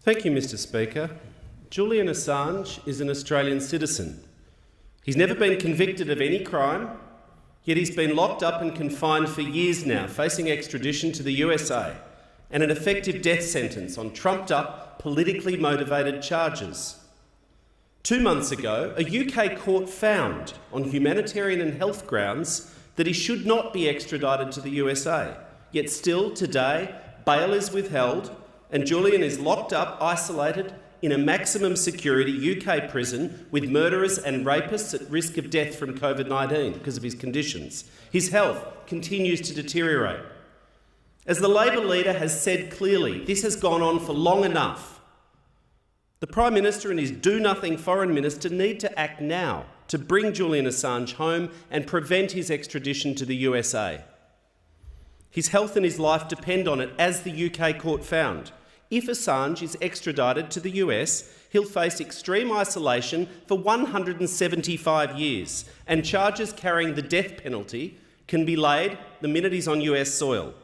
Thank you, Mr Speaker. Julian Assange is an Australian citizen. He's never been convicted of any crime, yet he's been locked up and confined for years now, facing extradition to the USA and an effective death sentence on trumped-up, politically motivated charges. 2 months ago, a UK court found, on humanitarian and health grounds, that he should not be extradited to the USA. Yet still, today, bail is withheld and Julian is locked up, isolated, in a maximum security UK prison with murderers and rapists at risk of death from COVID-19 because of his conditions. His health continues to deteriorate. As the Labor leader has said clearly, this has gone on for long enough. The Prime Minister and his do-nothing Foreign Minister need to act now to bring Julian Assange home and prevent his extradition to the USA. His health and his life depend on it, as the UK court found. If Assange is extradited to the US, he'll face extreme isolation for 175 years, and charges carrying the death penalty can be laid the minute he's on US soil.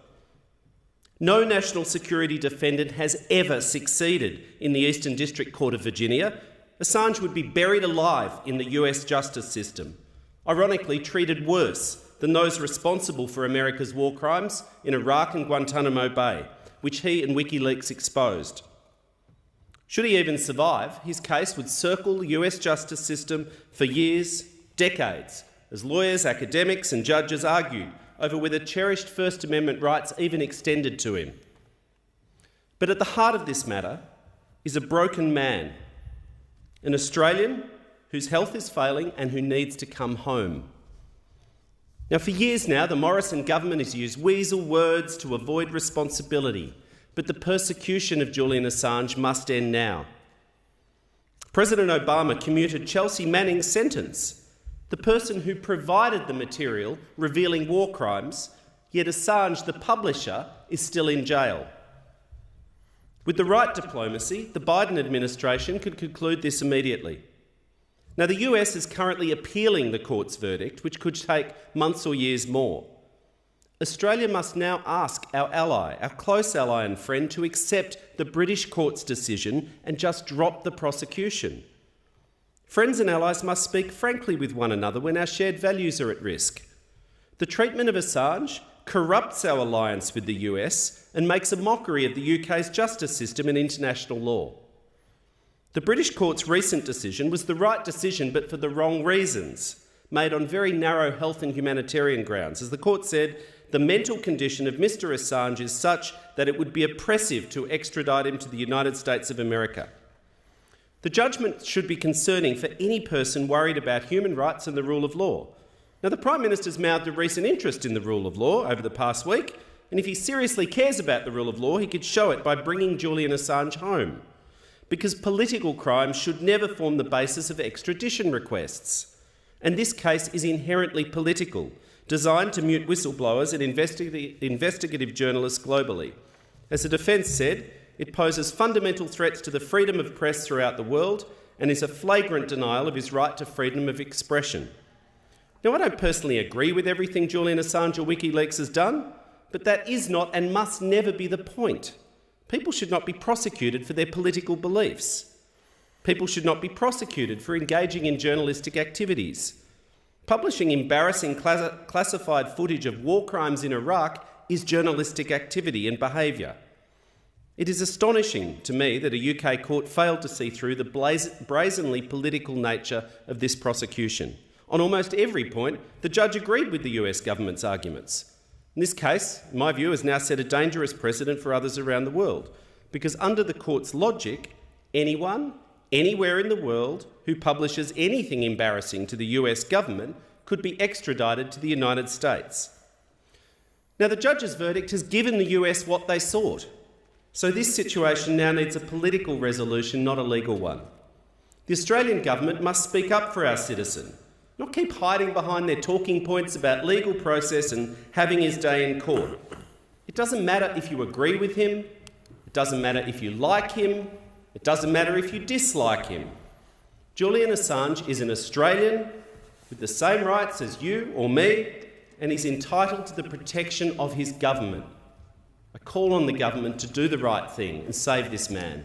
No national security defendant has ever succeeded in the Eastern District Court of Virginia. Assange would be buried alive in the US justice system, ironically treated worse than those responsible for America's war crimes in Iraq and Guantanamo Bay, which he and WikiLeaks exposed. Should he even survive, his case would circle the US justice system for years, decades, as lawyers, academics and judges argued over whether cherished First Amendment rights even extended to him. But at the heart of this matter is a broken man, an Australian whose health is failing and who needs to come home. Now, for years now, the Morrison government has used weasel words to avoid responsibility, but the persecution of Julian Assange must end now. President Obama commuted Chelsea Manning's sentence, the person who provided the material revealing war crimes, yet Assange, the publisher, is still in jail. With the right diplomacy, the Biden administration could conclude this immediately. Now, the US is currently appealing the court's verdict, which could take months or years more. Australia must now ask our ally, our close ally and friend, to accept the British court's decision and just drop the prosecution. Friends and allies must speak frankly with one another when our shared values are at risk. The treatment of Assange corrupts our alliance with the US and makes a mockery of the UK's justice system and international law. The British court's recent decision was the right decision, but for the wrong reasons, made on very narrow health and humanitarian grounds. As the court said, the mental condition of Mr Assange is such that it would be oppressive to extradite him to the United States of America. The judgment should be concerning for any person worried about human rights and the rule of law. Now, the Prime Minister's mouthed a recent interest in the rule of law over the past week, and if he seriously cares about the rule of law, he could show it by bringing Julian Assange home. Because political crimes should never form the basis of extradition requests. And this case is inherently political, designed to mute whistleblowers and investigative journalists globally. As the defence said, it poses fundamental threats to the freedom of press throughout the world and is a flagrant denial of his right to freedom of expression. Now, I don't personally agree with everything Julian Assange or WikiLeaks has done, but that is not and must never be the point. People should not be prosecuted for their political beliefs. People should not be prosecuted for engaging in journalistic activities. Publishing embarrassing classified footage of war crimes in Iraq is journalistic activity and behaviour. It is astonishing to me that a UK court failed to see through the brazenly political nature of this prosecution. On almost every point, the judge agreed with the US government's arguments. In this case, in my view, has now set a dangerous precedent for others around the world, because under the court's logic, anyone, anywhere in the world who publishes anything embarrassing to the US government could be extradited to the United States. Now, the judge's verdict has given the US what they sought, so this situation now needs a political resolution, not a legal one. The Australian government must speak up for our citizen, not keep hiding behind their talking points about legal process and having his day in court. It doesn't matter if you agree with him, it doesn't matter if you like him, it doesn't matter if you dislike him. Julian Assange is an Australian with the same rights as you or me, and he's entitled to the protection of his government. I call on the government to do the right thing and save this man.